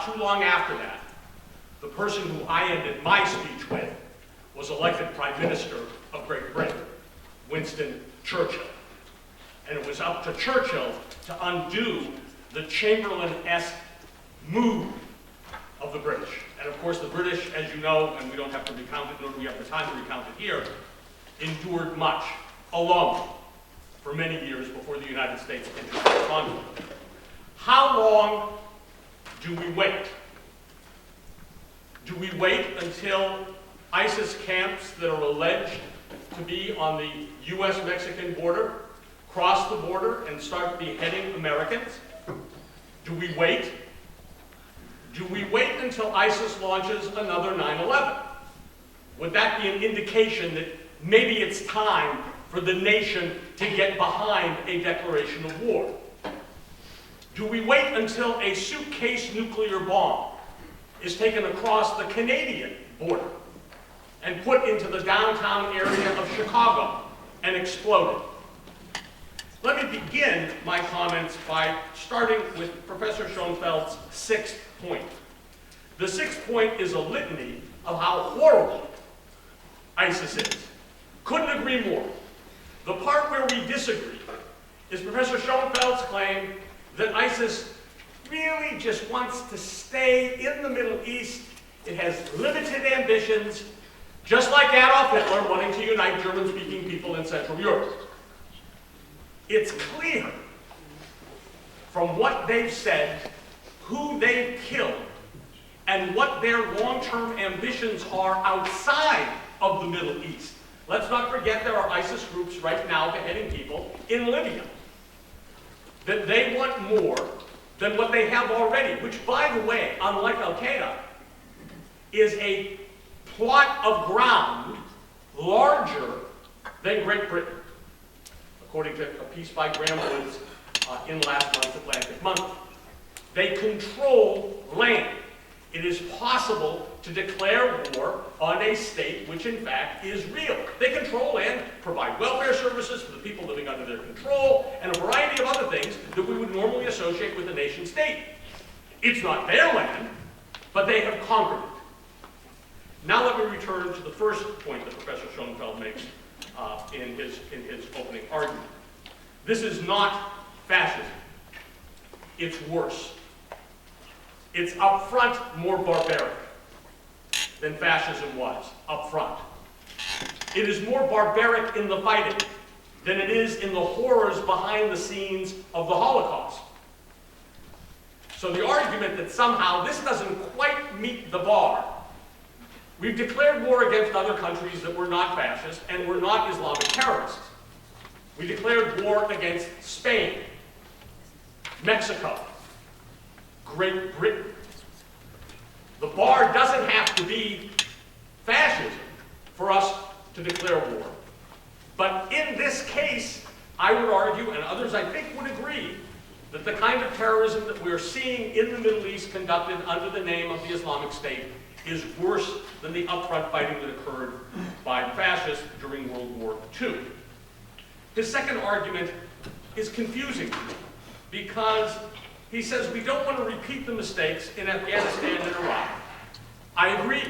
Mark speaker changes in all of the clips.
Speaker 1: not too long after that, the person who I ended my speech with was elected Prime Minister of Great Britain, Winston Churchill. And it was up to Churchill to undo the Chamberlain-esque mood of the British. And of course the British, as you know, and we don't have to recount it, nor do we have the time to recount it here, endured much alone for many years before the United States entered the conflict. How long do we wait? Do we wait until ISIS camps that are alleged to be on the US-Mexican border cross the border and start beheading Americans? Do we wait? Do we wait until ISIS launches another 9/11? Would that be an indication that maybe it's time for the nation to get behind a declaration of war? Do we wait until a suitcase nuclear bomb is taken across the Canadian border and put into the downtown area of Chicago and exploded? Let me begin my comments by starting with Professor Schoenfeld's sixth point. The sixth point is a litany of how horrible ISIS is. Couldn't agree more. The part where we disagree is Professor Schoenfeld's claim that ISIS really just wants to stay in the Middle East. It has limited ambitions, just like Adolf Hitler wanting to unite German-speaking people in Central Europe. It's clear from what they've said, who they've killed, and what their long-term ambitions are outside of the Middle East. Let's not forget there are ISIS groups right now beheading people in Libya. That they want more than what they have already, which, by the way, unlike Al-Qaeda, is a plot of ground larger than Great Britain, according to a piece by Graham Woods in last month's Atlantic Monthly. They control land. It is possible to declare war on a state which in fact is real. They control land, provide welfare services for the people living under their control, and a variety of other things that we would normally associate with a nation state. It's not their land, but they have conquered it. Now let me return to the first point that Professor Schoenfeld makes in his opening argument. This is not fascism. It's worse. It's up front more barbaric than fascism was up front. It is more barbaric in the fighting than it is in the horrors behind the scenes of the Holocaust. So the argument that somehow this doesn't quite meet the bar. We've declared war against other countries that were not fascist and were not Islamic terrorists. We declared war against Spain, Mexico, Great Britain. The bar doesn't have to be fascism for us to declare war. But in this case, I would argue, and others I think would agree, that the kind of terrorism that we're seeing in the Middle East conducted under the name of the Islamic State is worse than the upfront fighting that occurred by fascists during World War II. His second argument is confusing to me because he says we don't want to repeat the mistakes in Afghanistan and Iraq. I agree.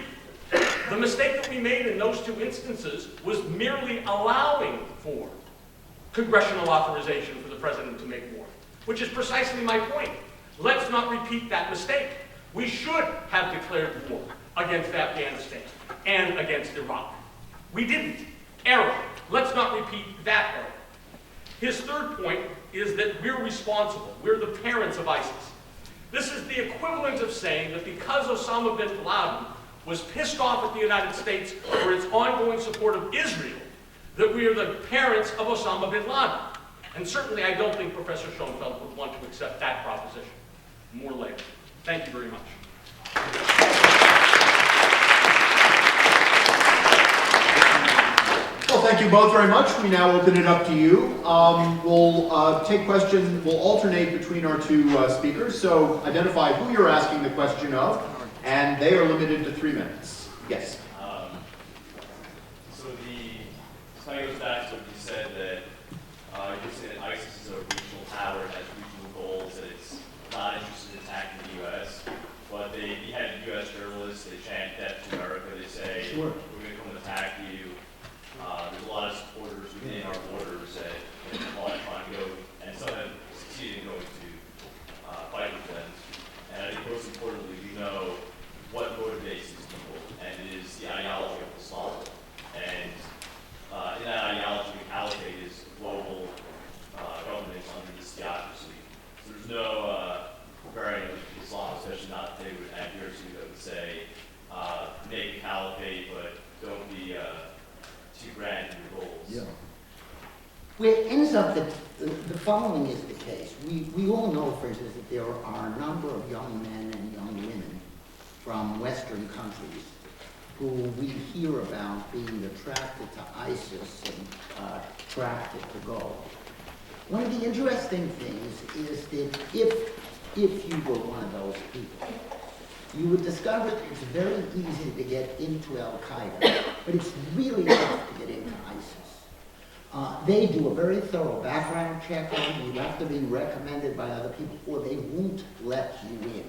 Speaker 1: The mistake that we made in those two instances was merely allowing for congressional authorization for the president to make war, which is precisely my point. Let's not repeat that mistake. We should have declared war against Afghanistan and against Iraq. We didn't. Error. Let's not repeat that error. His third point is that we're responsible. We're the parents of ISIS. This is the equivalent of saying that because Osama bin Laden was pissed off at the United States for its ongoing support of Israel, that we are the parents of Osama bin Laden. And certainly I don't think Professor Schoenfeld would want to accept that proposition. More later. Thank you very much.
Speaker 2: Well, thank you both very much. We now open it up to you. We'll take questions. We'll alternate between our two speakers. So identify who you're asking the question of, and they are limited to 3 minutes. Yes.
Speaker 3: So the kind of goes back to what you said that you said ISIS is a regional power, it has regional goals, that it's not interested in attacking the U.S. But U.S. journalists, they chant death to America, they say,
Speaker 4: Sure.
Speaker 3: we're going to come attack you. There's a lot of supporters within our borders that are trying to go, and some have succeeded in going to fight with them. And I think most importantly, we know what motivates these people, and it is the ideology of Islam. And in that ideology, we allocate is global governments under this theocracy. So there's no variant of Islam, especially not that they would adhere to, that would say, make a caliphate, but don't be too grand in your goals.
Speaker 4: Yeah. Well, it ends up that the following is the case. We all know, for instance, that there are a number of young men and young women from Western countries who we hear about being attracted to ISIS and attracted to go. One of the interesting things is that if you were one of those people, you would discover that it's very easy to get into Al-Qaeda, but it's really tough to get into ISIS. They do a very thorough background check on you. You have to be recommended by other people, or they won't let you in.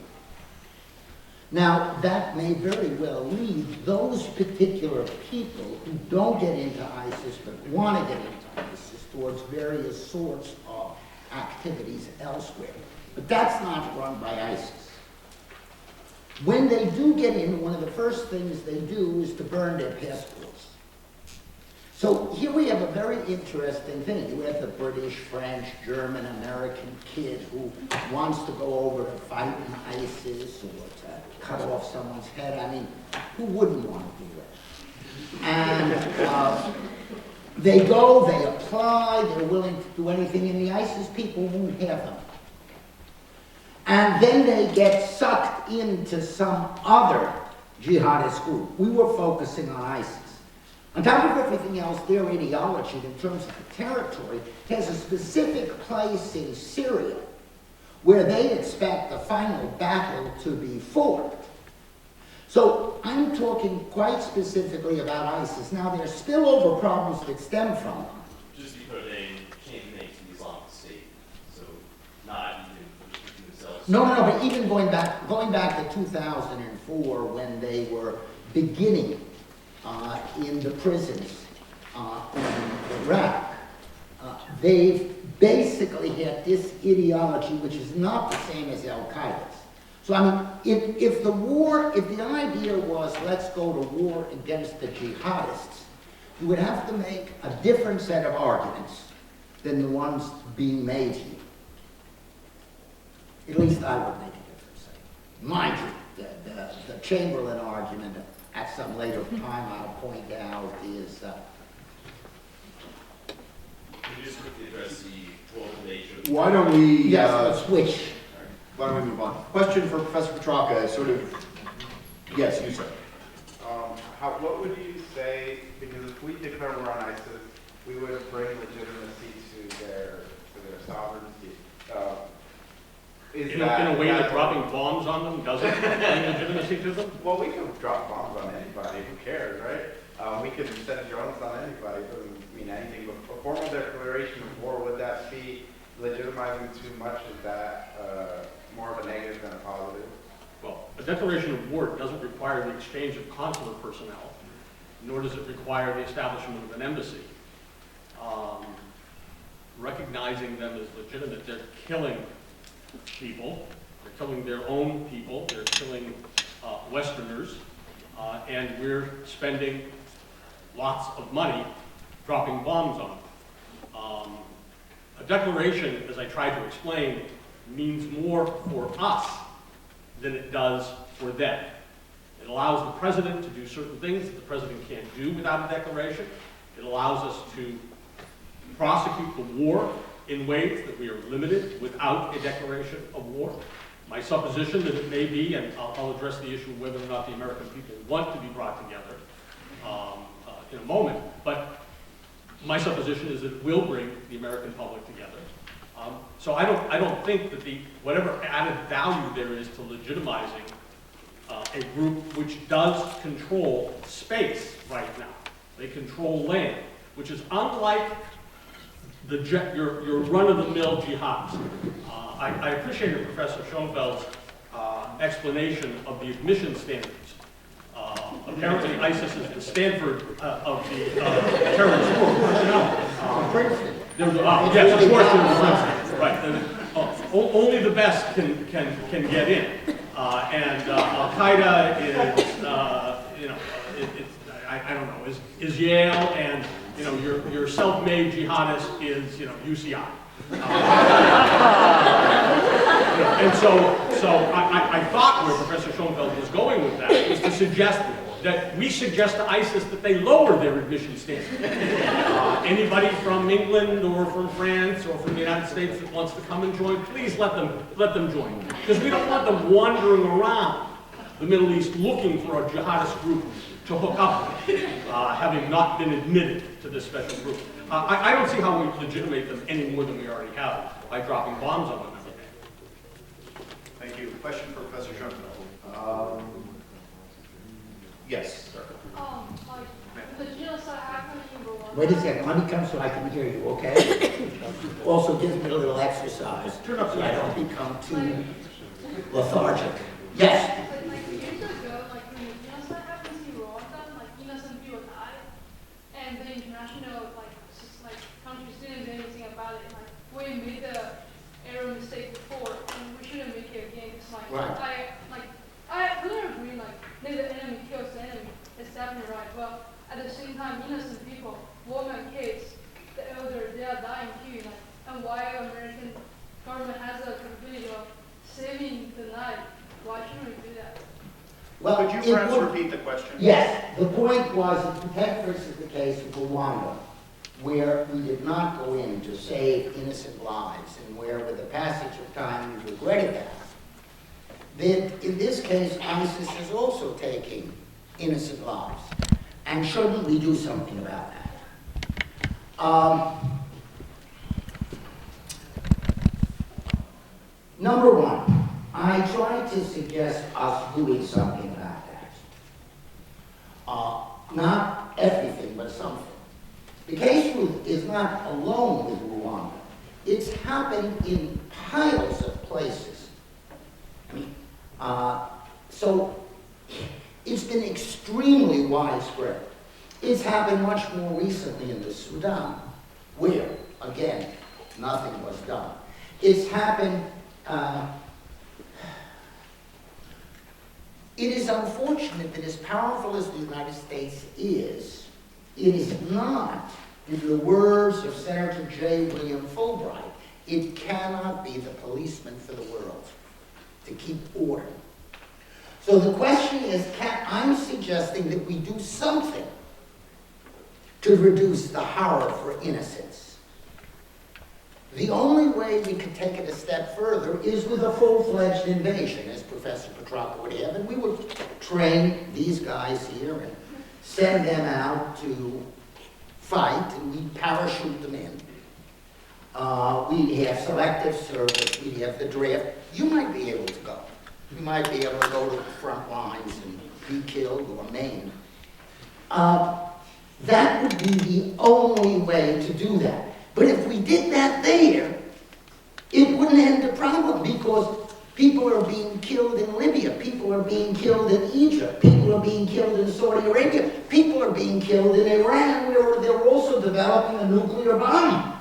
Speaker 4: Now, that may very well lead those particular people who don't get into ISIS but want to get into ISIS towards various sorts of activities elsewhere. But that's not run by ISIS. When they do get in, one of the first things they do is to burn their passports. So here we have a very interesting thing. You have the British, French, German, American kid who wants to go over to fight in ISIS or to cut off someone's head. I mean, who wouldn't want to do that? And they go, they apply, they're willing to do anything, and the ISIS people won't have them. And then they get sucked into some other jihadist group. We were focusing on ISIS. On top of everything else, their ideology, in terms of the territory, has a specific place in Syria where they expect the final battle to be fought. So I'm talking quite specifically about ISIS. Now, there are spillover problems that stem from them.
Speaker 3: Just because they can't make the Islamic State, so not even restricting themselves.
Speaker 4: No, but even going back to 2004, when they were beginning in the prisons in Iraq, they've basically had this ideology which is not the same as Al-Qaeda's. So I mean, if the idea was let's go to war against the jihadists, you would have to make a different set of arguments than the ones being made here. At least I would make a different set. Mind you, the Chamberlain argument at some later time I'll point out is...
Speaker 3: Can you just quickly address the global nature of
Speaker 2: Why don't we...
Speaker 4: yes, let's switch.
Speaker 2: Why don't we move on? Question for Professor Petrarca, sort of... Yes, you sir.
Speaker 5: What would you say, because if we declare war on ISIS, we would bring legitimacy to their sovereignty.
Speaker 1: In a way that dropping bombs on them doesn't bring legitimacy to them?
Speaker 5: Well, we could drop bombs on anybody, who cares, right? We could send drones on anybody, it doesn't mean anything. But a formal declaration of war, would that be legitimizing too much? Is that more of a negative than a positive?
Speaker 1: Well, a declaration of war doesn't require the exchange of consular personnel, nor does it require the establishment of an embassy. Recognizing them as legitimate, they're killing people, they're killing their own people, they're killing Westerners, and we're spending lots of money dropping bombs on them. A declaration, as I tried to explain, means more for us than it does for them. It allows the president to do certain things that the president can't do without a declaration. It allows us to prosecute the war in ways that we are limited without a declaration of war. My supposition that it may be, and I'll address the issue of whether or not the American people want to be brought together in a moment, but my supposition is that it will bring the American public together. So I don't think that whatever added value there is to legitimizing a group which does control space right now. They control land, which is unlike your run-of-the-mill jihads. I appreciated Professor Schoenfeld's explanation of the admission standards. Apparently ISIS is the Stanford of the terrorist group. Yes, of course there was right. Only the best can get in, and Al Qaeda is I don't know is Yale, and your self-made jihadist is UCI. And so I thought where Professor Schoenfeld was going with that was to suggest that we suggest to ISIS that they lower their admission standards. Anybody from England or from France or from the United States that wants to come and join, please let them join. Because we don't want them wandering around the Middle East looking for a jihadist group to hook up with, having not been admitted to this special group. I don't see how we legitimate them any more than we already have by dropping bombs on them every day.
Speaker 2: Thank you. Question for Professor Schoenfeld. Yes, sir.
Speaker 6: The genocide happened in Rwanda.
Speaker 4: Wait a second, let me come so I can hear you, okay? Also gives me a little exercise.
Speaker 2: Turn up
Speaker 4: so
Speaker 2: the
Speaker 4: I don't become too lethargic. Yes?
Speaker 6: Like years ago, when the genocide happened in Rwanda, innocent people died, and the international countries didn't do anything about it. We made the error mistake before, and we shouldn't make it again. I couldn't agree. Maybe the enemy kills the enemy. It's definitely right. But at the same time, innocent people, women, kids, the elder, they are dying too. And why American government has a capability of saving the life? Why shouldn't we do that?
Speaker 4: Well,
Speaker 2: Could you perhaps repeat the question?
Speaker 4: Yes, the point was that take versus the case of Rwanda, where we did not go in to save innocent lives, and where with the passage of time we regretted that. Then in this case, ISIS is also taking innocent lives. And shouldn't we do something about that? Number one, I tried to suggest us doing something about that. Not everything, but something. The case is not alone with Rwanda. It's happened in piles of places. So it's been extremely widespread. It's happened much more recently in the Sudan, where, again, nothing was done. It's happened, it is unfortunate that as powerful as the United States is, it is not, in the words of Senator J. William Fulbright, it cannot be the policeman for the world to keep order. So the question is, I'm suggesting that we do something to reduce the horror for innocence. The only way we could take it a step further is with a full-fledged invasion, as Professor Petrarca would have, and we would train these guys here and send them out to fight, and we'd parachute them in. We'd have selective service, we'd have the draft. You might be able to go. You might be able to go to the front lines and be killed or maimed. That would be the only way to do that. But if we did that there, it wouldn't end the problem, because people are being killed in Libya, people are being killed in Egypt, people are being killed in Saudi Arabia, people are being killed in Iran, where they're also developing a nuclear bomb.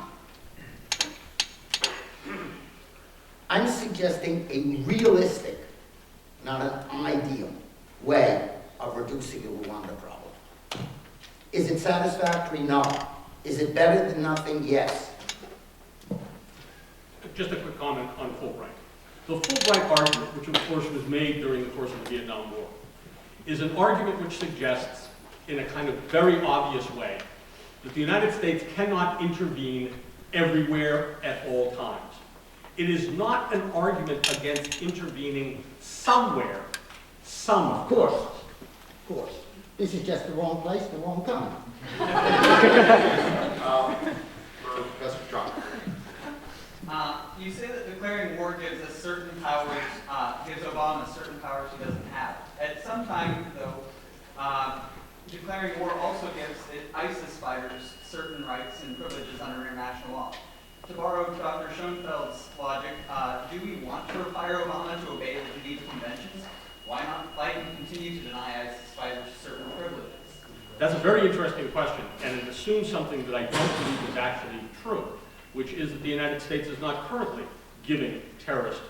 Speaker 4: I'm suggesting a realistic, not an ideal, way of reducing the Rwanda problem. Is it satisfactory? No. Is it better than nothing? Yes.
Speaker 1: Just a quick comment on Fulbright. The Fulbright argument, which of course was made during the course of the Vietnam War, is an argument which suggests, in a kind of very obvious way, that the United States cannot intervene everywhere at all times. It is not an argument against intervening somewhere, somewhere.
Speaker 4: Of course. This is just the wrong place, the wrong time.
Speaker 2: For Professor Petrarca.
Speaker 7: You say that declaring war gives us certain powers, gives Obama certain powers he doesn't have. At some time, though, declaring war also gives ISIS fighters certain rights and privileges under international law. to borrow Dr. Schoenfeld's logic, do we want to require Obama to obey the Geneva Conventions? Why not fight and continue to deny ISIS fighters certain privileges?
Speaker 1: That's a very interesting question, and it assumes something that I don't believe is actually true, which is that the United States is not currently giving terrorists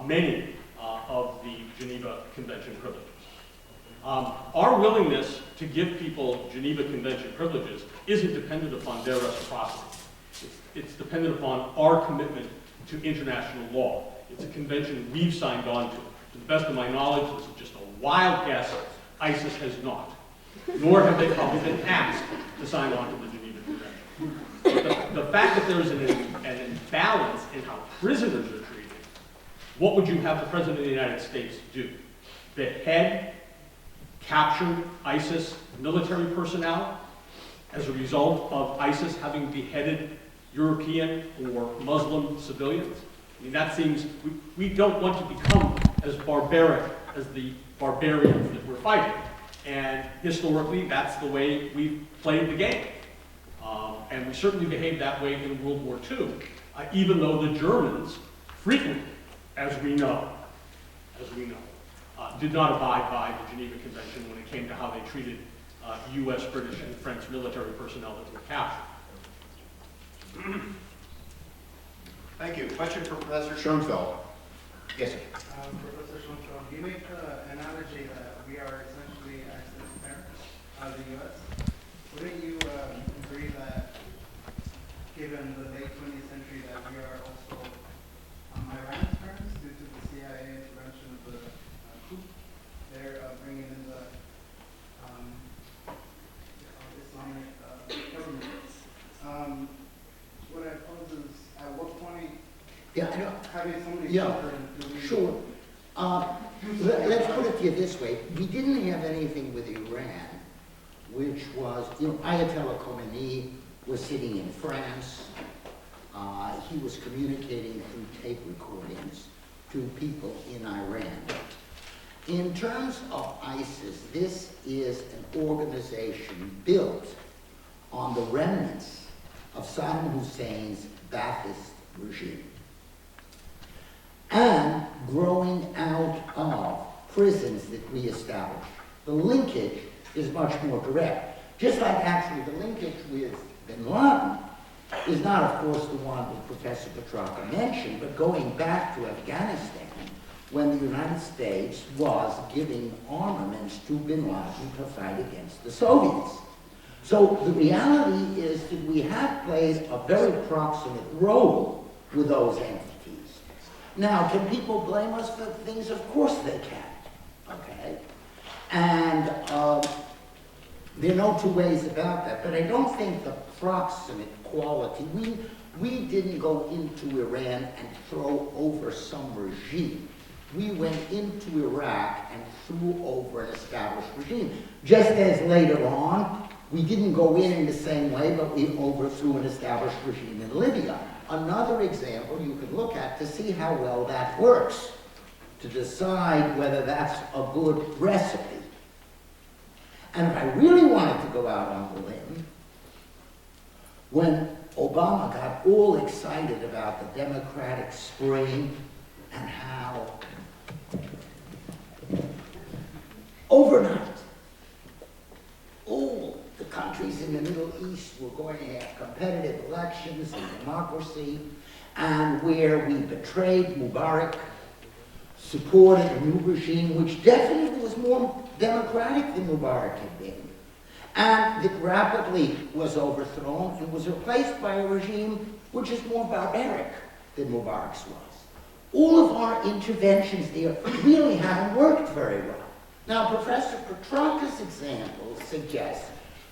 Speaker 1: many of the Geneva Convention privileges. Our willingness to give people Geneva Convention privileges isn't dependent upon their reciprocity. It's dependent upon our commitment to international law. It's a convention we've signed on to. To the best of my knowledge, this is just a wild guess, ISIS has not. Nor have they probably been asked to sign on to the Geneva Convention. The fact that there is an imbalance in how prisoners are treated, what would you have the President of the United States do? Behead captured ISIS military personnel as a result of ISIS having beheaded European or Muslim civilians? I mean, that seems, we don't want to become as barbaric as the barbarians that we're fighting. And historically, that's the way we've played the game. And we certainly behaved that way in World War II, even though the Germans frequently, as we know, did not abide by the Geneva Convention when it came to how they treated US, British, and French military personnel that were captured.
Speaker 2: Thank you. Question for Professor Schoenfeld. Yes, sir.
Speaker 8: Professor Schoenfeld, you make the analogy that we are essentially ISIS parents of the U.S. Wouldn't you agree that, given the late 20th century, that we are also Iran's parents due to the CIA intervention of the coup? They're bringing in the Islamic government. What I pose is, at what point,
Speaker 4: Yeah, I know.
Speaker 8: having so many
Speaker 4: Yeah,
Speaker 8: children, do we...
Speaker 4: sure. Let's put it to you this way. We didn't have anything with Iran, which was, Ayatollah Khomeini was sitting in France. He was communicating through tape recordings to people in Iran. In terms of ISIS, this is an organization built on the remnants of Saddam Hussein's Ba'athist regime, and growing out of prisons that we established. The linkage is much more direct. Just like actually the linkage with bin Laden is not, of course, the one that Professor Petrarca mentioned, but going back to Afghanistan, when the United States was giving armaments to bin Laden to fight against the Soviets. So the reality is that we have played a very proximate role with those entities. Now, can people blame us for things? Of course they can, okay? And there are no two ways about that, but I don't think the proximate quality, we didn't go into Iran and throw over some regime. We went into Iraq and threw over an established regime. Just as later on, we didn't go in the same way, but we overthrew an established regime in Libya. Another example you could look at to see how well that works, to decide whether that's a good recipe. And if I really wanted to go out on the limb, when Obama got all excited about the Democratic Spring and how overnight all the countries in the Middle East were going to have competitive elections and democracy, and where we betrayed Mubarak, supported a new regime which definitely was more democratic than Mubarak had been, and that rapidly was overthrown and was replaced by a regime which is more barbaric than Mubarak's was. All of our interventions there really haven't worked very well. Now, Professor Petrarca's example suggests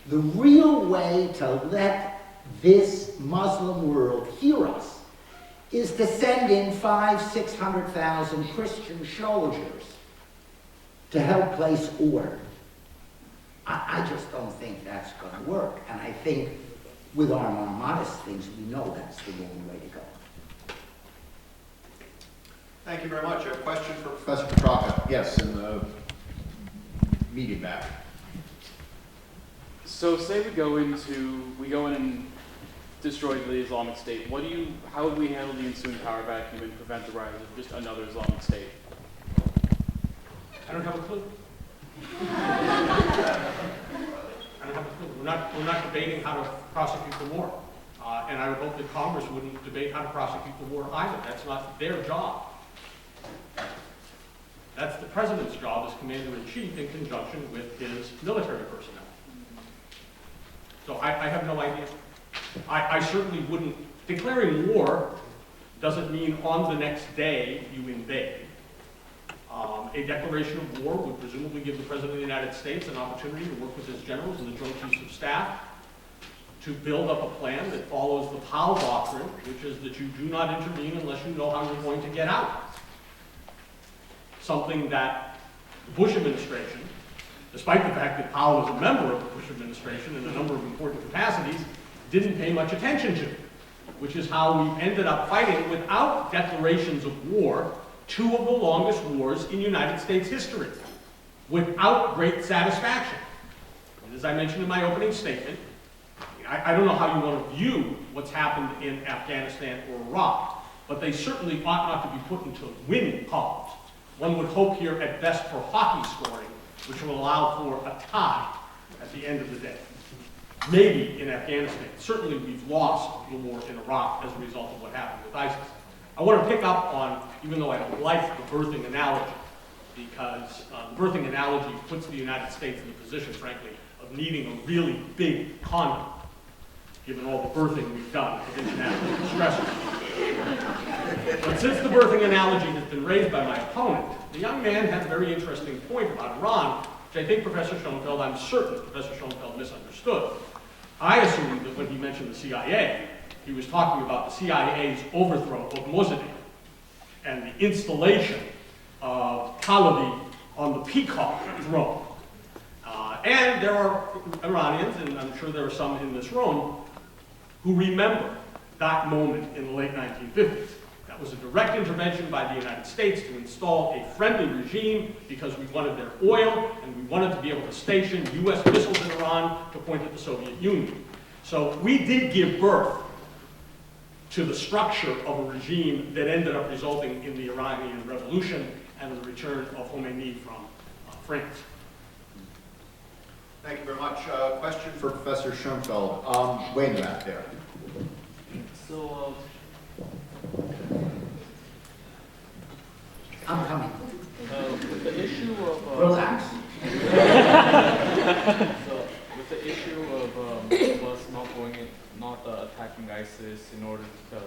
Speaker 4: the real way to let this Muslim world hear us is to send in 500,000-600,000 Christian soldiers to help place order. I just don't think that's going to work. And I think with our more modest things, we know that's the wrong way to go.
Speaker 2: Thank you very much. A question for Professor Petrarca. Yes, in the medium back.
Speaker 9: So say we go in and destroyed the Islamic State. How would we handle the ensuing power vacuum and prevent the rise of just another Islamic State?
Speaker 1: I don't have a clue. I don't have a clue. We're not debating how to prosecute the war. And I would hope that Congress wouldn't debate how to prosecute the war either. That's not their job. That's the president's job as commander-in-chief in conjunction with his military personnel. So I have no idea. I certainly wouldn't. Declaring war doesn't mean on the next day you invade. A declaration of war would presumably give the President of the United States an opportunity to work with his generals and the Joint Chiefs of Staff to build up a plan that follows the Powell Doctrine, which is that you do not intervene unless you know how you're going to get out. Something that the Bush administration, despite the fact that Powell was a member of the Bush administration in a number of important capacities, didn't pay much attention to, which is how we ended up fighting without declarations of war, two of the longest wars in United States history, without great satisfaction. And as I mentioned in my opening statement, I don't know how you want to view what's happened in Afghanistan or Iraq, but they certainly ought not to be put into winning columns. One would hope here at best for hockey scoring, which will allow for a tie at the end of the day. Maybe in Afghanistan. Certainly we've lost the war in Iraq as a result of what happened with ISIS. I want to pick up on, even though I don't like the birthing analogy, because the birthing analogy puts the United States in the position, frankly, of needing a really big condom, given all the birthing we've done of international stressors. But since the birthing analogy has been raised by my opponent, the young man had a very interesting point about Iran, which I think Professor Schoenfeld, I'm certain Professor Schoenfeld misunderstood. I assumed that when he mentioned the CIA, he was talking about the CIA's overthrow of Mossadegh and the installation of Pahlavi on the Peacock throne. And there are Iranians, and I'm sure there are some in this room, who remember that moment in the late 1950s. That was a direct intervention by the United States to install a friendly regime because we wanted their oil and we wanted to be able to station US missiles in Iran to point at the Soviet Union. So we did give birth to the structure of a regime that ended up resulting in the Iranian Revolution and the return of Khomeini from France.
Speaker 2: Thank you very much. Question for Professor Schoenfeld. Way in the back there.
Speaker 9: So,
Speaker 4: I'm coming.
Speaker 9: with the issue of
Speaker 4: Relax.
Speaker 9: so with the issue of us not attacking ISIS in order to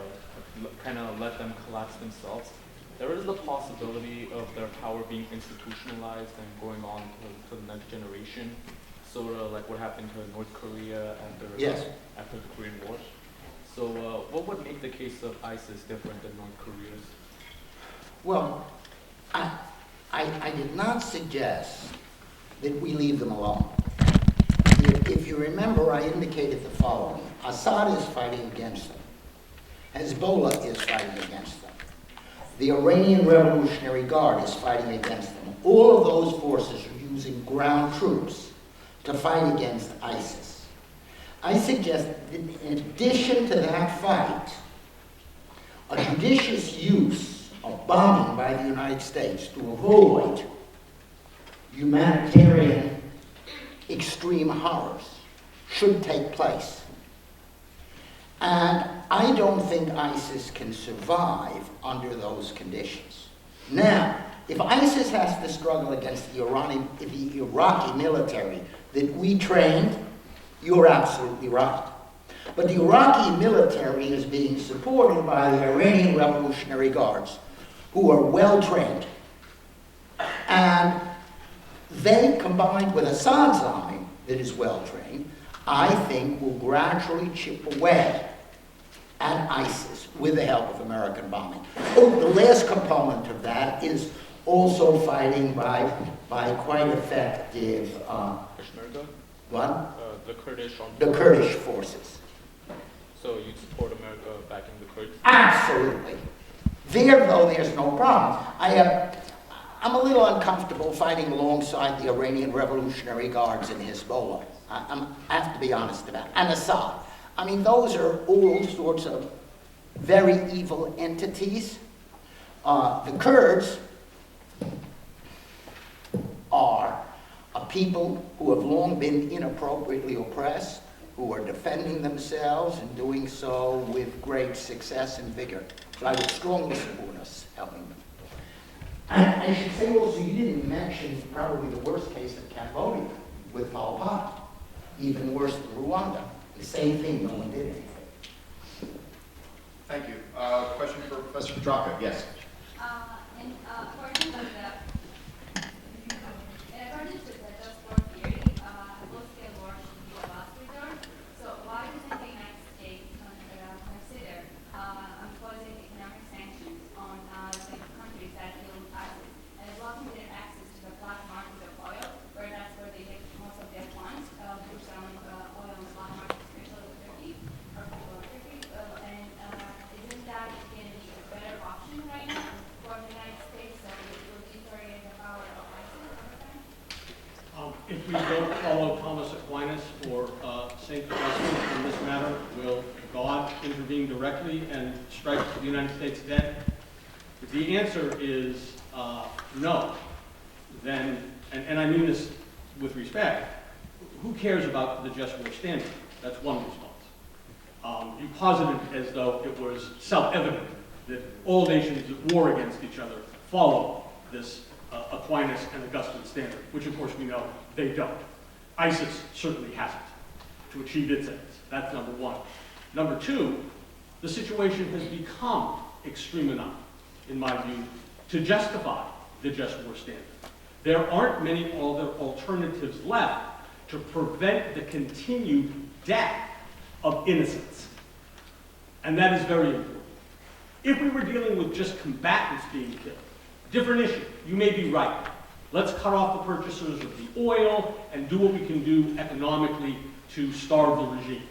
Speaker 9: kind of let them collapse themselves, there is the possibility of their power being institutionalized and going on to the next generation, sort of like what happened to North Korea after the Korean War. So what would make the case of ISIS different than North Korea's?
Speaker 4: Well, I did not suggest that we leave them alone. If you remember, I indicated the following. Assad is fighting against them. Hezbollah is fighting against them. The Iranian Revolutionary Guard is fighting against them. All of those forces are using ground troops to fight against ISIS. I suggest that in addition to that fight, a judicious use of bombing by the United States to avoid humanitarian extreme horrors should take place. And I don't think ISIS can survive under those conditions. Now, if ISIS has to struggle against the Iraqi military that we trained, you're absolutely right. But the Iraqi military is being supported by the Iranian Revolutionary Guards, who are well trained. And they, combined with Assad's army that is well trained, I think will gradually chip away at ISIS with the help of American bombing. Oh, the last component of that is also fighting by quite effective,
Speaker 9: The Kurdish
Speaker 4: the Kurdish forces.
Speaker 9: So you support America backing the Kurds?
Speaker 4: Absolutely. There, though, there's no problem. I'm a little uncomfortable fighting alongside the Iranian Revolutionary Guards and Hezbollah. I have to be honest about it. And Assad. I mean, those are all sorts of very evil entities. The Kurds are a people who have long been inappropriately oppressed, who are defending themselves and doing so with great success and vigor. So I would strongly support us helping them. And I should say also, you didn't mention probably the worst case of Cambodia with Pol Pot, even worse than Rwanda. The same thing, no one did anything.
Speaker 2: Thank you. Question for Professor Petraka. Yes.
Speaker 10: According to the just war theory, full-scale war should be the last resort. So why doesn't the United States consider imposing economic sanctions on the countries that deal with ISIS and blocking their access to the black market of oil, where that's where they get most of their funds, through selling oil on the black market, especially with Turkey, or people in Turkey. Isn't that going to be a better option right now for the United States, so it will deteriorate the power of ISIS over time?
Speaker 1: If we don't follow Thomas Aquinas or St. Augustine in this matter, will God intervene directly and strike the United States dead? If the answer is no, then, and I mean this with respect, who cares about the just war standard? That's one response. You posited as though it was self-evident that all nations at war against each other follow this Aquinas and Augustine standard, which of course we know they don't. ISIS certainly hasn't to achieve its ends. That's number one. Number two, the situation has become extreme enough, in my view, to justify the just war standard. There aren't many other alternatives left to prevent the continued death of innocents. And that is very important. If we were dealing with just combatants being killed, different issue. You may be right. Let's cut off the purchasers of the oil and do what we can do economically to starve the regime.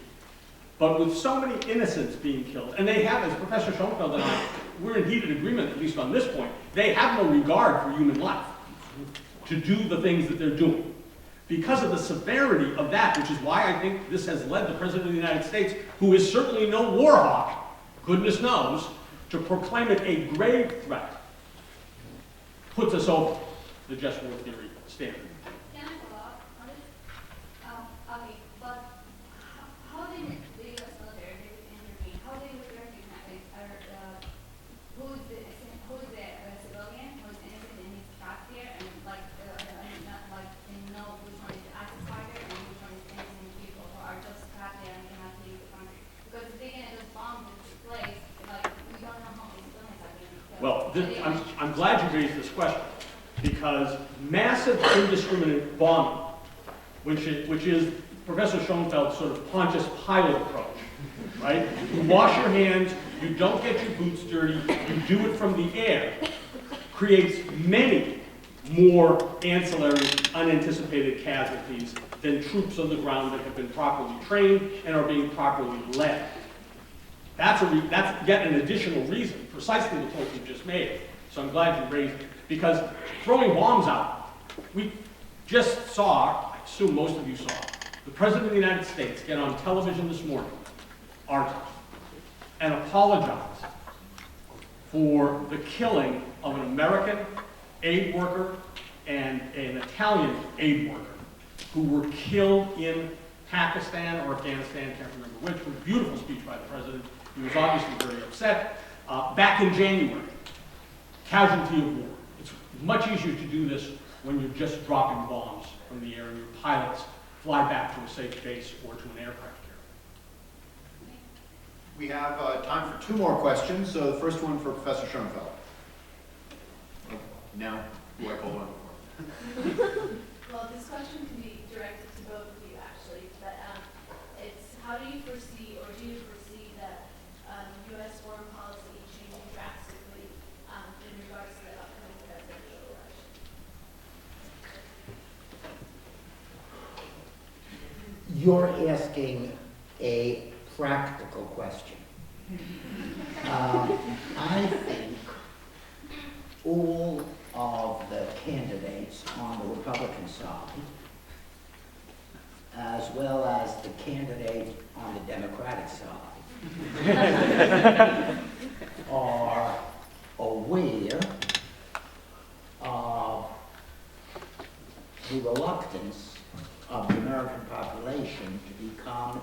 Speaker 1: But with so many innocents being killed, and they have, as Professor Schoenfeld and I, we're in heated agreement, at least on this point, they have no regard for human life to do the things that they're doing. Because of the severity of that, which is why I think this has led the President of the United States, who is certainly no war hawk, goodness knows, to proclaim it a grave threat, puts us over the just war theory standard.
Speaker 10: Can I follow up on this? Okay, but how did the U.S. military intervene? How did we recognize who is the civilian, who is innocent and he's trapped there, and not know which one is the ISIS fighter and which one is innocent people who are just trapped there and cannot leave the country? Because if they can just bomb this place, we don't know how many civilians are being killed.
Speaker 1: Well, I'm glad you raised this question, because massive indiscriminate bombing, which is Professor Schoenfeld's sort of Pontius Pilate approach, right? You wash your hands, you don't get your boots dirty, you do it from the air, creates many more ancillary, unanticipated casualties than troops on the ground that have been properly trained and are being properly led. That's yet an additional reason, precisely the point you just made. So I'm glad you raised it. Because throwing bombs out, we just saw, I assume most of you saw, the President of the United States get on television this morning, Art, and apologize for the killing of an American aid worker and an Italian aid worker who were killed in Pakistan or Afghanistan, can't remember which. Was a beautiful speech by the President. He was obviously very upset. Back in January, casualty of war. It's much easier to do this when you're just dropping bombs from the air and your pilots fly back to a safe base or to an aircraft carrier.
Speaker 2: We have time for two more questions. So the first one for Professor Schoenfeld. Now, who I called on before.
Speaker 6: Well, this question can be directed to both of you, actually, but it's how do you foresee, or do you foresee that U.S. foreign policy changing drastically in regards to the upcoming presidential election?
Speaker 4: You're asking a practical question. I think all of the candidates on the Republican side as well as the candidate on the Democratic side, are aware of the reluctance of the American population to become